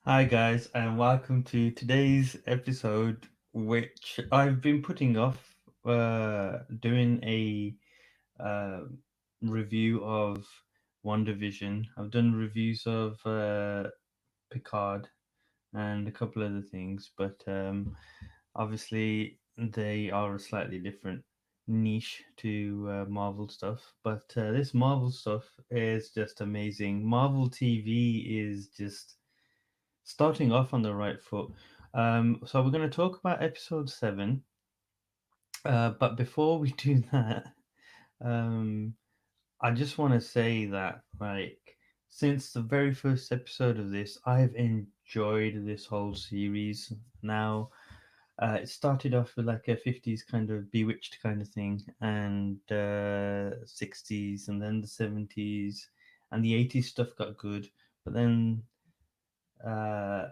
Hi, guys, and welcome to today's episode, which I've been putting off doing a uh, review of WandaVision. I've done reviews of Picard and a couple other things, but obviously they are a slightly different niche to Marvel stuff. But this Marvel stuff is just amazing. Marvel TV is just starting off on the right foot. So we're going to talk about episode 7. But before we do that, um, I just want to say that, like, since the very first episode of this, I've enjoyed this whole series. Now, it started off with like a 50s kind of bewitched kind of thing, and 60s, and then the 70s, and the 80s stuff got good. But then uh,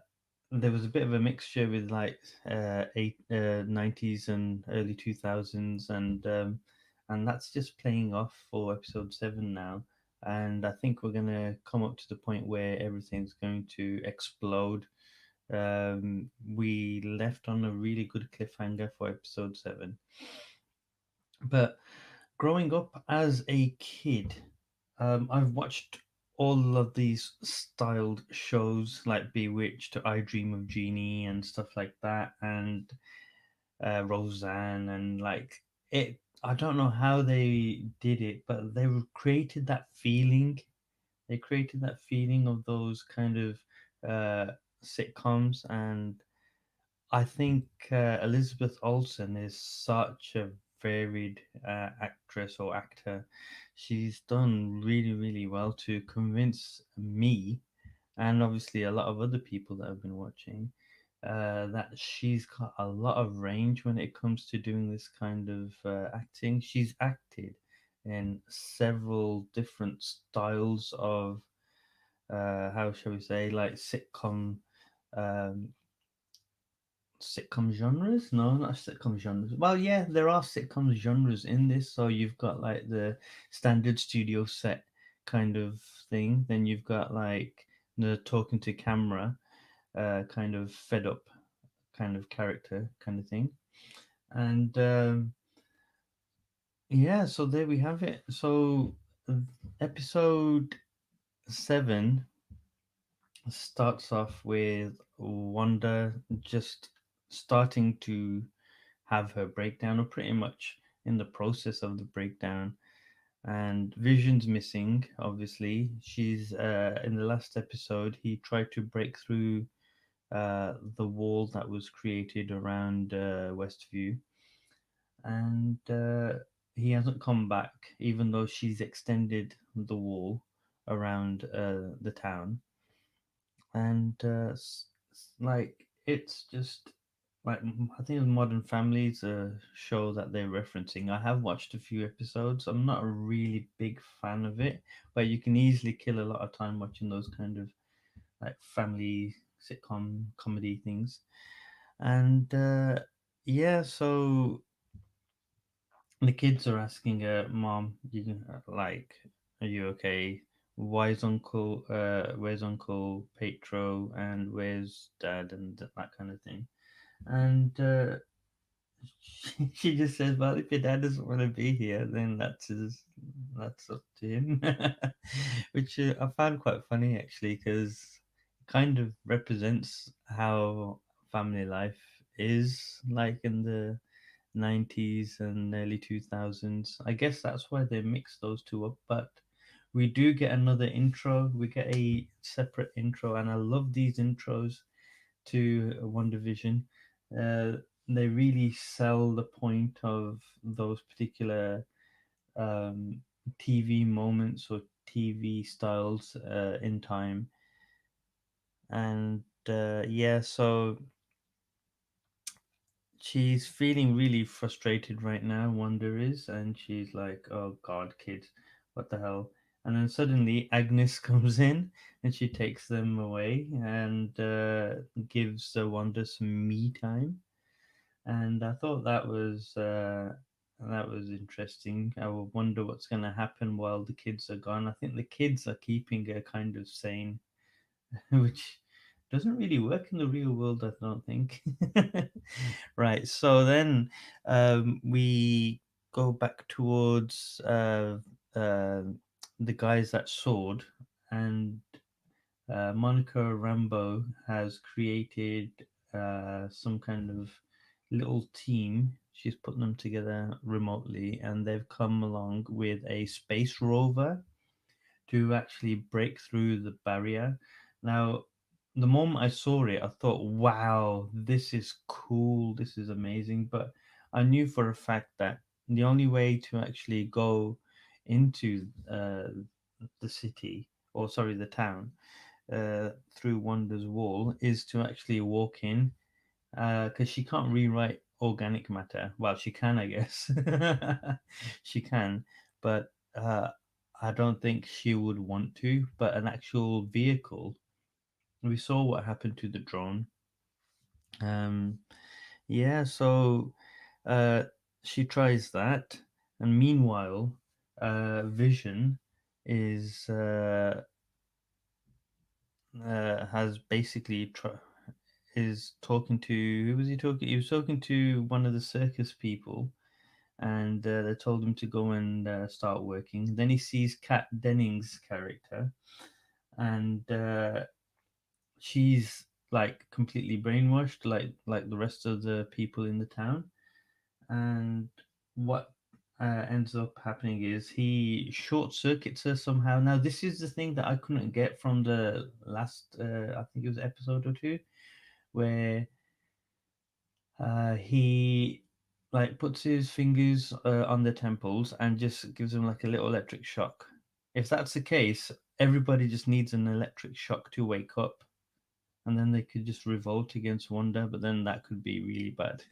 there was a bit of a mixture with like 90s and early 2000s, and that's just playing off for episode 7 now. And I think we're going to come up to the point where everything's going to explode. We left on a really good cliffhanger for episode 7. But growing up as a kid, I've watched all of these styled shows like Bewitched, I Dream of Jeannie, and stuff like that, and Roseanne, and like it. I don't know how they did it, but they created that feeling. They created that feeling of those kind of sitcoms, and I think Elizabeth Olsen is such a varied actress or actor. She's done really, really well to convince me, and obviously a lot of other people that have been watching, that she's got a lot of range when it comes to doing this kind of acting. She's acted in several different styles of, how shall we say, like um, sitcom genres. No, not sitcom genres. Well, yeah, there are sitcom genres in this. So you've got like the standard studio set kind of thing. Then you've got like the talking to camera, kind of fed up kind of character kind of thing. And yeah, so there we have it. So uh, episode 7 starts off with Wanda just starting to have her breakdown, or pretty much in the process of the breakdown. And Vision's missing, obviously. She's in the last episode, he tried to break through the wall that was created around Westview, and he hasn't come back, even though she's extended the wall around the town. And like it's just like I think Modern Family is a show that they're referencing. I have watched a few episodes. I'm not a really big fan of it, but you can easily kill a lot of time watching those kind of like family sitcom comedy things. And yeah, so the kids are asking her, "Mom, like, are you okay? Where's Uncle Petro, and where's Dad, and that kind of thing." And she just says, "Well, if your dad doesn't want to be here, then that's up to him," which I found quite funny actually, because it kind of represents how family life is like in the 90s and early 2000s. I guess that's why they mix those two up. But we do get another intro. We get a separate intro, and I love these intros to WandaVision. Uh, they really sell the point of those particular um, TV moments or TV styles in time. And yeah, so she's feeling really frustrated right now, Wanda is, and she's like, "Oh God, kids, what the hell?" And then suddenly Agnes comes in and she takes them away and gives Wanda some me time. And I thought that was interesting. I will wonder what's going to happen while the kids are gone. I think the kids are keeping her kind of sane, which doesn't really work in the real world, I don't think. Right. So then we go back towards uh, the guys at Sword, and Monica Rambeau has created some kind of little team. She's put them together remotely, and they've come along with a space rover to actually break through the barrier. Now, the moment I saw it, I thought, wow, this is cool, this is amazing. But I knew for a fact that the only way to actually go into the city, or sorry, the town, through Wanda's wall is to actually walk in, because she can't rewrite organic matter. Well, she can, I guess. She can, but I don't think she would want to. But an actual vehicle, we saw what happened to the drone. Um, yeah, so uh, she tries that, and meanwhile, Vision is has basically is talking to, who was he talking? He was talking to one of the circus people, and they told him to go and start working. Then he sees Kat Dennings' character, and she's like completely brainwashed, like the rest of the people in the town. And what ends up happening is he short circuits her somehow. Now, this is the thing that I couldn't get from the last, I think it was episode or two, where he like puts his fingers on the temples and just gives them like a little electric shock. If that's the case, everybody just needs an electric shock to wake up, and then they could just revolt against Wanda. But then that could be really bad.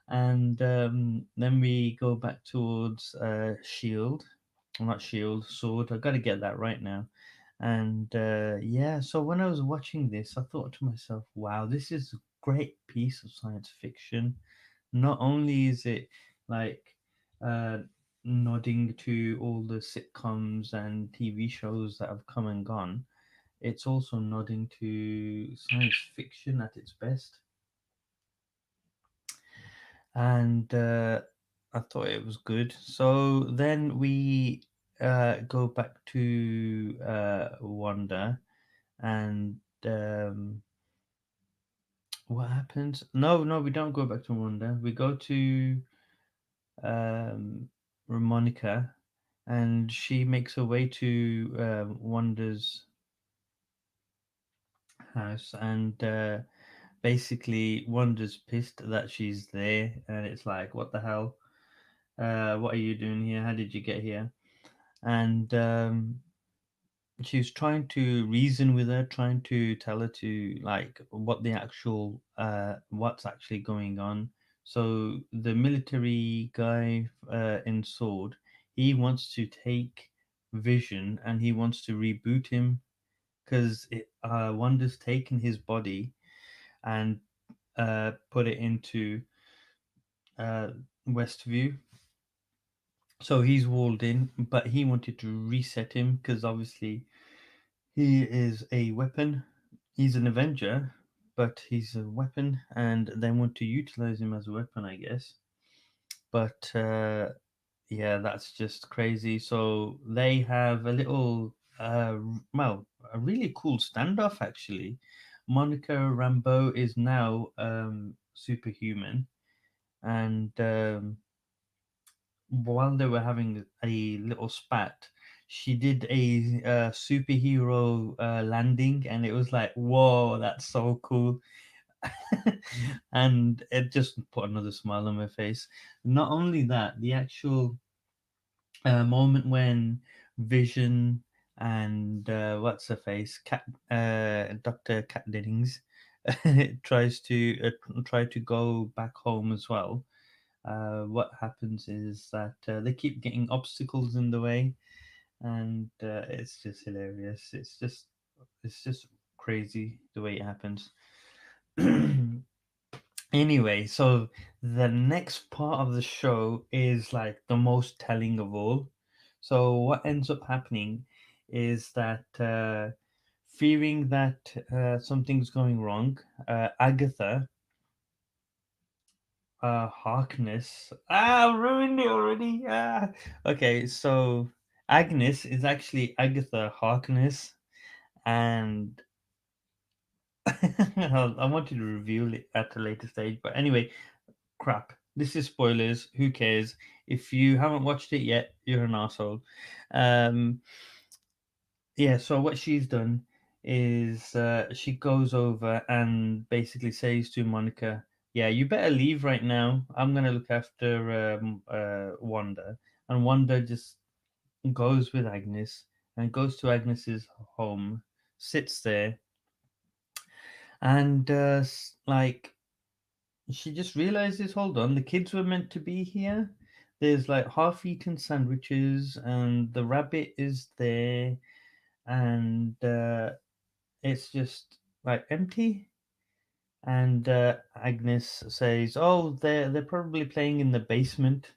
And then we go back towards Shield, well, not Shield, Sword. I got to get that right now. And yeah, so when I was watching this, I thought to myself, wow, this is a great piece of science fiction. Not only is it like uh, nodding to all the sitcoms and TV shows that have come and gone, it's also nodding to science fiction at its best. And I thought it was good. So then we go back to Wanda, and what happens? No, no, we don't go back to Wanda. We go to um, Monica, and she makes her way to Wanda's house, and basically Wanda's pissed that she's there, and it's like, what the hell? What are you doing here? How did you get here? And she was trying to reason with her, trying to tell her to like what the actual what's actually going on. So the military guy in Sword, he wants to take Vision and he wants to reboot him because Wanda's taken his body and put it into uh, Westview. So he's walled in, but he wanted to reset him because obviously he is a weapon. He's an Avenger, but he's a weapon, and they want to utilize him as a weapon, I guess. But yeah, that's just crazy. So they have a little, well, a really cool standoff actually. Monica Rambeau is now superhuman, and while they were having a little spat, she did a superhero landing, and it was like, whoa, that's so cool. And it just put another smile on my face. Not only that, the actual moment when Vision and what's her face, Cat, Dr. Cat Dennings, try to go back home as well. What happens is that they keep getting obstacles in the way, and it's just hilarious. It's just crazy the way it happens. Anyway, so the next part of the show is like the most telling of all. So what ends up happening is that fearing that something's going wrong, Agatha, Harkness. Ah, I ruined it already. Ah. Okay, so Agnes is actually Agatha Harkness, and I wanted to reveal it at a later stage, but anyway, crap. This is spoilers. Who cares? If you haven't watched it yet, you're an asshole. Um, yeah. So what she's done is she goes over and basically says to Monica, "Yeah, you better leave right now. I'm gonna look after Wanda." And Wanda just goes with Agnes and goes to Agnes's home, sits there, and like she just realizes, hold on, the kids were meant to be here. There's like half-eaten sandwiches, and the rabbit is there, and it's just like empty. And Agnes says, "Oh, they're probably playing in the basement."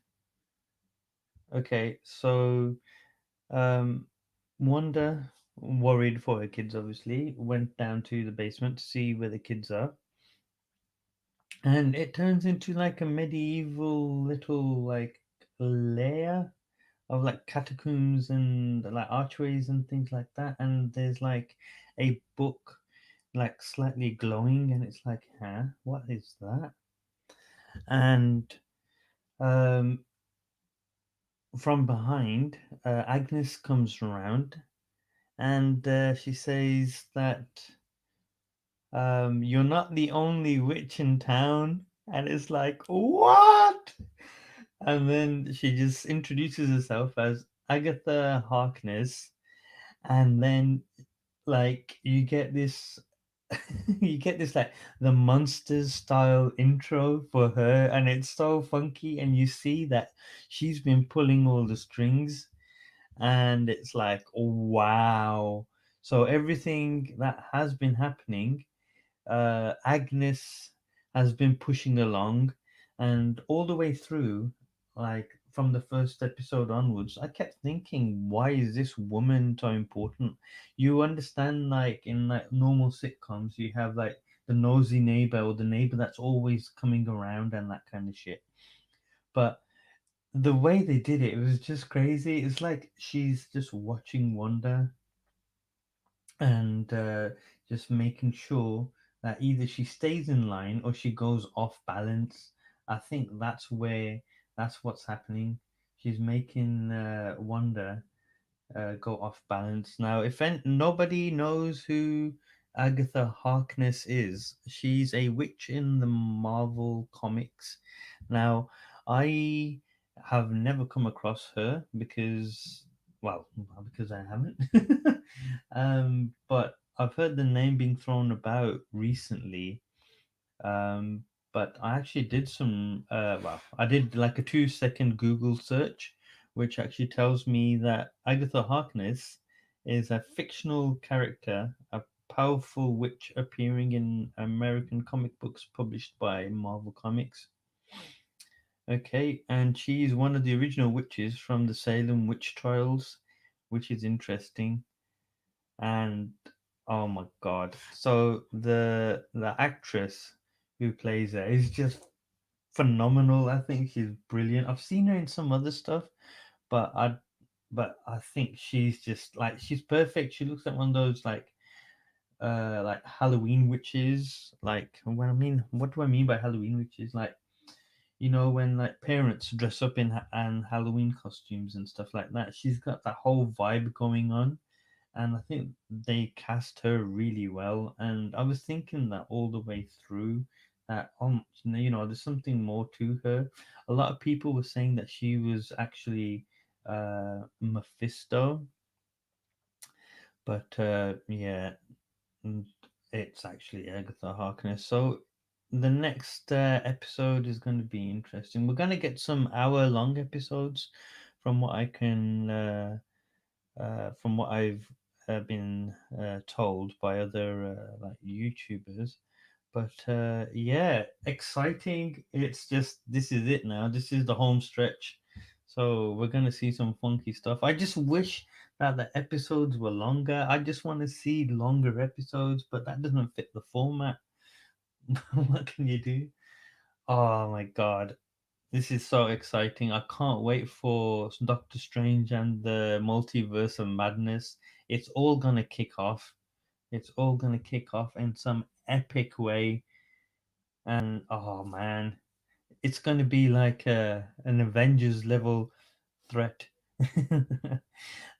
Okay, so um, Wanda, worried for her kids, obviously, went down to the basement to see where the kids are, and it turns into like a medieval little like lair of like catacombs and like archways and things like that. And there's like a book like slightly glowing, and it's like, huh, what is that? And um, from behind, Agnes comes around, and she says that you're not the only witch in town. And it's like, what? And then she just introduces herself as Agatha Harkness, and then like you get this you get this like the monsters style intro for her, and it's so funky, and you see that she's been pulling all the strings, and it's like, wow. So everything that has been happening, Agnes has been pushing along, and all the way through, like from the first episode onwards, I kept thinking, why is this woman so important? You understand, like in like normal sitcoms, you have like the nosy neighbor or the neighbor that's always coming around and that kind of shit. But the way they did it, it was just crazy. It's like she's just watching Wanda, and just making sure that either she stays in line or she goes off balance. I think that's what's happening. She's making Wanda go off balance. Now, if nobody knows who Agatha Harkness is, she's a witch in the Marvel comics. Now, I have never come across her because, well, because I haven't. But I've heard the name being thrown about recently. um, but I actually did some, well, I did like a 2 second Google search, which actually tells me that Agatha Harkness is a fictional character, a powerful witch appearing in American comic books published by Marvel Comics. Okay, and she's one of the original witches from the Salem witch trials, which is interesting. And oh my god, so the actress who plays her is just phenomenal. I think she's brilliant. I've seen her in some other stuff, but I think she's just like, she's perfect. She looks like one of those like Halloween witches. Like, what do I mean by Halloween witches? Like, when like parents dress up in and Halloween costumes and stuff like that. She's got that whole vibe going on, and I think they cast her really well. And I was thinking that all the way through, that there's something more to her. A lot of people were saying that she was actually Mephisto, but yeah, mm, it's actually Agatha Harkness. So the next episode is going to be interesting. We're going to get some hour-long episodes, from what I can. From what I've been told by other like YouTubers. But yeah, exciting. It's just, this is it now. This is the home stretch. So we're gonna see some funky stuff. I just wish that the episodes were longer. I just want to see longer episodes, but that doesn't fit the format. What can you do? Oh my god. This is so exciting. I can't wait for Doctor Strange and the Multiverse of Madness. It's all gonna kick off. It's all gonna kick off in some epic way. And oh man, it's gonna be like an Avengers level threat.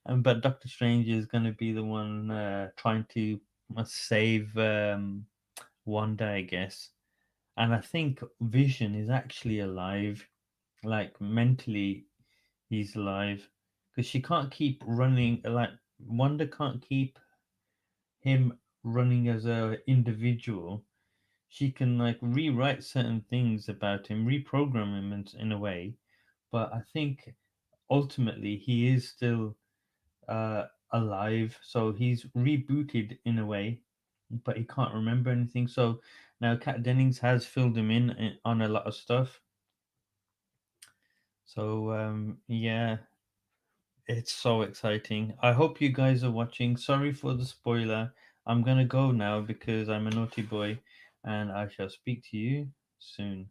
But Doctor Strange is gonna be the one trying to save Wanda, I guess. And I think Vision is actually alive, like mentally he's alive, because she can't keep running. Like Wanda can't keep him running as a individual. She can like rewrite certain things about him, reprogram him in a way. But I think ultimately he is still alive, so he's rebooted in a way, but he can't remember anything. So now Kat Dennings has filled him in on a lot of stuff. So yeah, it's so exciting. I hope you guys are watching. Sorry for the spoiler. I'm gonna go now because I'm a naughty boy, and I shall speak to you soon.